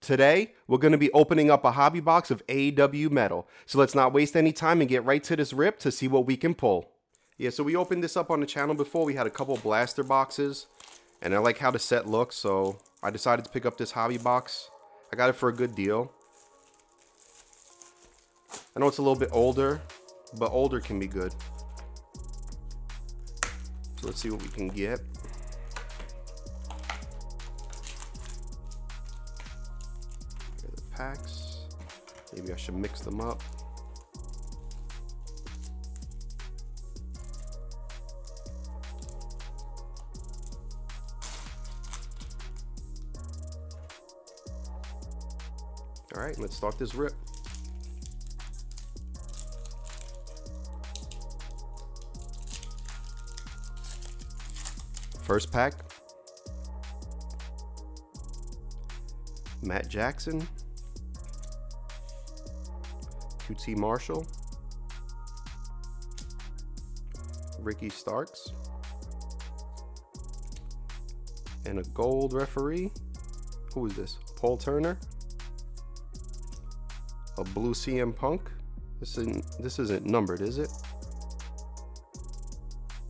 Today, we're going to be opening up a hobby box of AEW Metal. So let's not waste any time and get right to this rip to see what we can pull. Yeah, so we opened this up on the channel before. We had a couple blaster boxes, and I like how the set looks, so I decided to pick up this hobby box. I got it for a good deal. I know it's a little bit older, but older can be good. So let's see what we can get. Here are the packs. Maybe I should mix them up. All right, let's start this rip. First pack, Matt Jackson, QT Marshall, Ricky Starks, and a gold referee. Who is this? Paul Turner. A blue CM Punk. This isn't numbered, is it?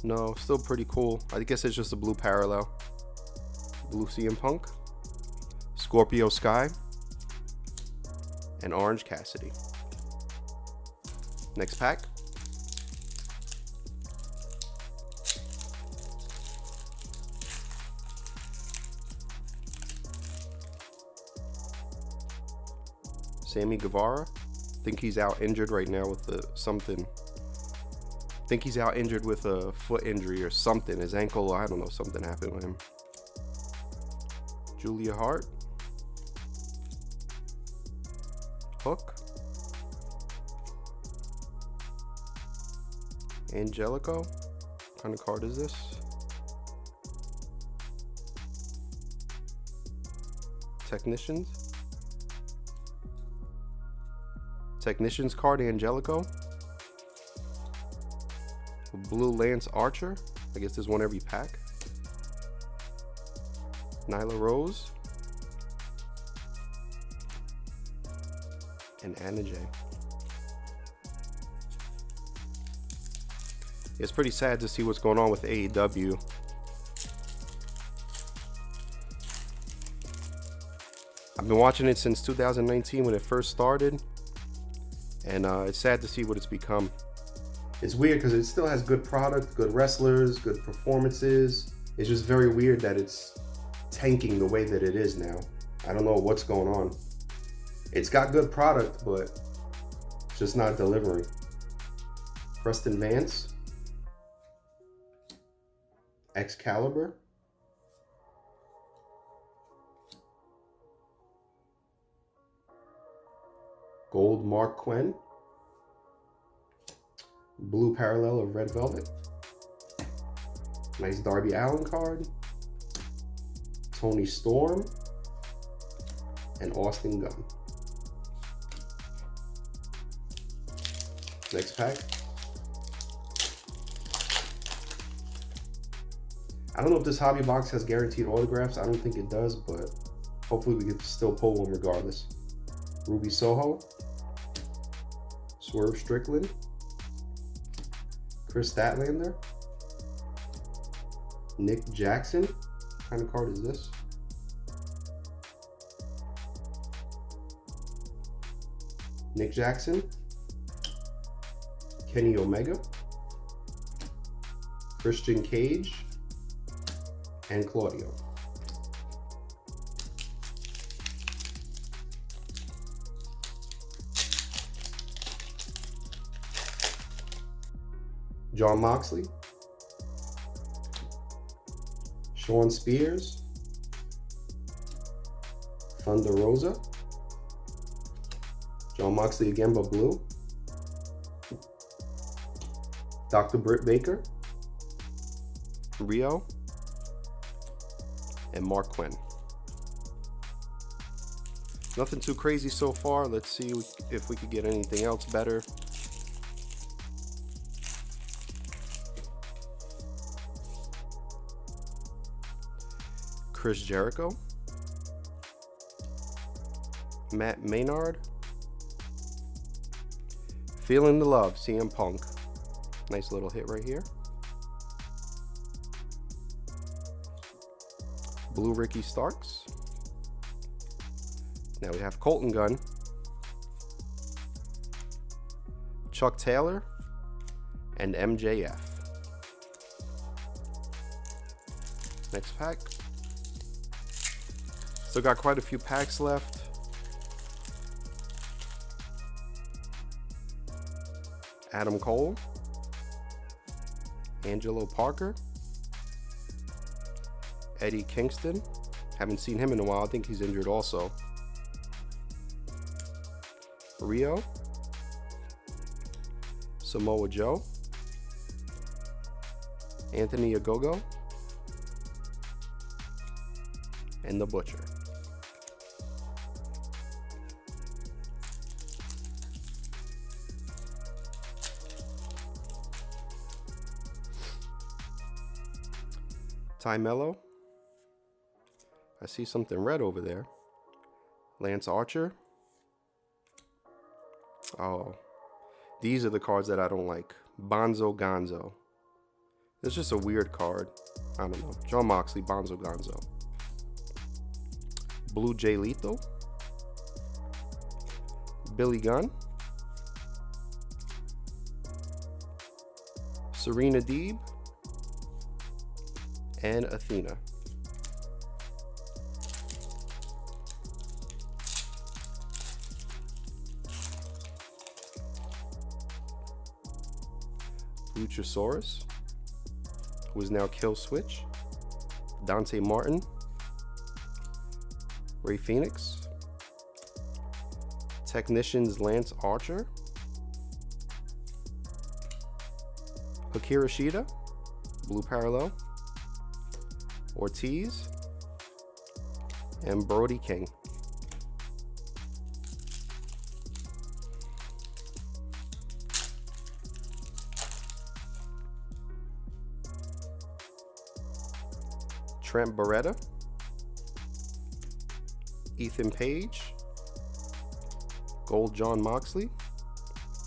No, still pretty cool. I guess it's just a blue parallel. Blue CM Punk, Scorpio Sky, and Orange Cassidy. Next pack. Sammy Guevara. Think he's out injured right now with something. Think he's out injured with a foot injury or something. His ankle, I don't know, something happened with him. Julia Hart. Hook. Angelico. What kind of card is this? Technicians. Technicians card, Angelico. Blue Lance Archer. I guess there's one every pack. Nyla Rose. And Anna Jay. It's pretty sad to see what's going on with AEW. I've been watching it since 2019 when it first started. And it's sad to see what it's become. It's weird because it still has good product, good wrestlers, good performances. It's just very weird that it's tanking the way that it is now. I don't know what's going on. It's got good product, but it's just not delivering. Preston Vance. Excalibur. Gold Mark Quinn. Blue parallel of Red Velvet. Nice Darby Allin card. Tony Storm. And Austin Gunn. Next pack. I don't know if this hobby box has guaranteed autographs. I don't think it does, but hopefully we can still pull one regardless. Ruby Soho. Swerve Strickland. Chris Statlander. Nick Jackson. What kind of card is this? Nick Jackson. Kenny Omega. Christian Cage. And Claudio. John Moxley, Sean Spears, Thunder Rosa, John Moxley again but blue, Dr. Britt Baker, Rio, and Mark Quinn. Nothing too crazy so far. Let's see if we could get anything else better. Chris Jericho, Matt Maynard. Feeling the Love, CM Punk. Nice little hit right here. Blue Ricky Starks. Now we have Colton Gunn. Chuck Taylor. And MJF. Next pack. Still got quite a few packs left. Adam Cole. Angelo Parker. Eddie Kingston. Haven't seen him in a while. I think he's injured also. Rio. Samoa Joe. Anthony Ogogo. And The Butcher. Ty Mello. I see something red over there. Lance Archer. Oh, these are the cards that I don't like. Bonzo Gonzo. It's just a weird card. I don't know. John Moxley, Bonzo Gonzo. Blue Jay Lethal. Billy Gunn. Serena Deeb. And Athena. Luchasaurus, who is now Kill Switch. Dante Martin. Ray Phoenix. Technicians Lance Archer. Akira Shida. Blue Parallel. Ortiz. And Brody King. Trent Beretta. Ethan Page. Gold John Moxley.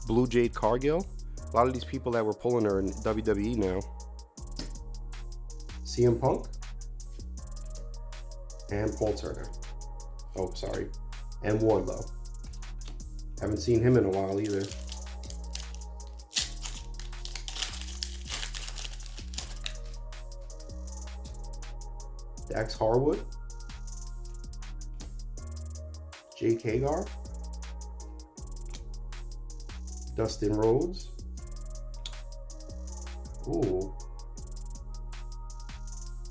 Blue Jade Cargill. A lot of these people that were pulling her in WWE now. CM Punk. And Paul Turner. Oh, sorry. And Wardlow. Haven't seen him in a while either. Dax Harwood. Jake Hagar. Dustin Rhodes. Ooh.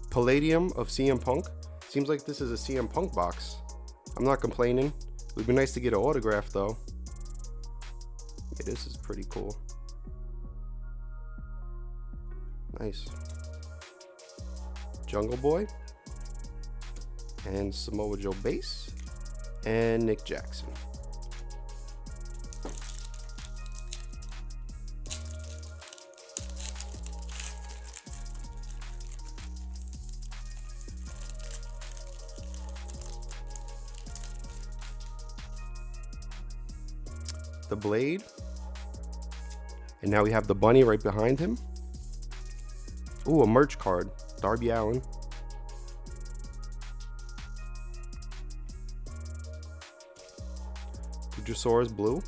Palladium of CM Punk. Seems like this is a CM Punk box. I'm not complaining. It would be nice to get an autograph though. Yeah, this is pretty cool. Nice. Jungle Boy. And Samoa Joe Base. And Nick Jackson. The Blade. And now we have the bunny right behind him. Ooh, a merch card. Darby Allin. Luchasaurus Blue.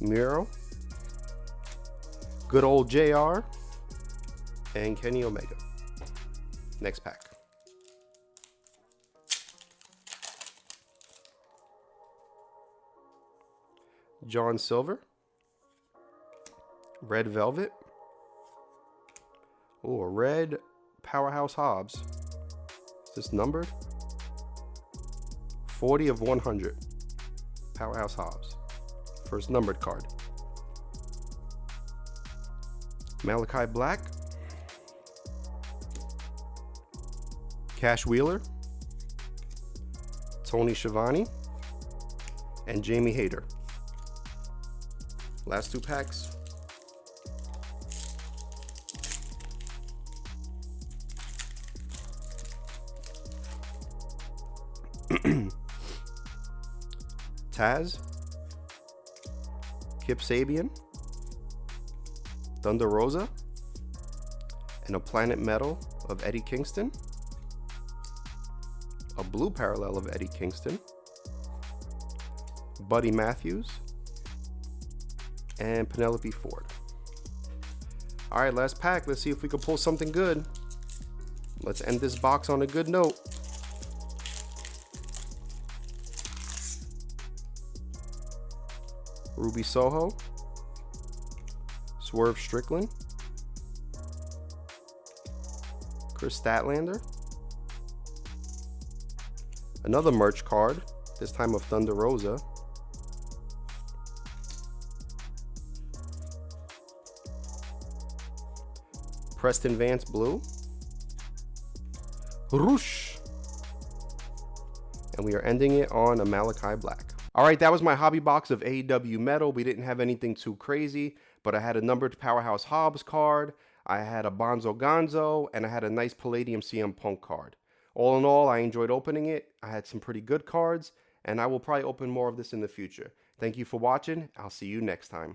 Miro. Good old JR. And Kenny Omega. Next pack. John Silver. Red Velvet. Oh, a red Powerhouse Hobbs. Is this numbered? 40 of 100. Powerhouse Hobbs. First numbered card. Malachi Black. Cash Wheeler. Tony Schiavone. And Jamie Hayter. Last two packs. Taz, Kip Sabian, Thunder Rosa, and a Planet Metal of Eddie Kingston, a blue parallel of Eddie Kingston, Buddy Matthews, and Penelope Ford. All right, last pack. Let's see if we can pull something good. Let's end this box on a good note. Ruby Soho, Swerve Strickland, Chris Statlander, another merch card, this time of Thunder Rosa, Preston Vance Blue, Roosh, and we are ending it on a Malachi Black. All right, that was my hobby box of AEW Metal. We didn't have anything too crazy, but I had a numbered Powerhouse Hobbs card, I had a Bonzo Gonzo, and I had a nice Palladium CM Punk card. All in all, I enjoyed opening it. I had some pretty good cards, and I will probably open more of this in the future. Thank you for watching. I'll see you next time.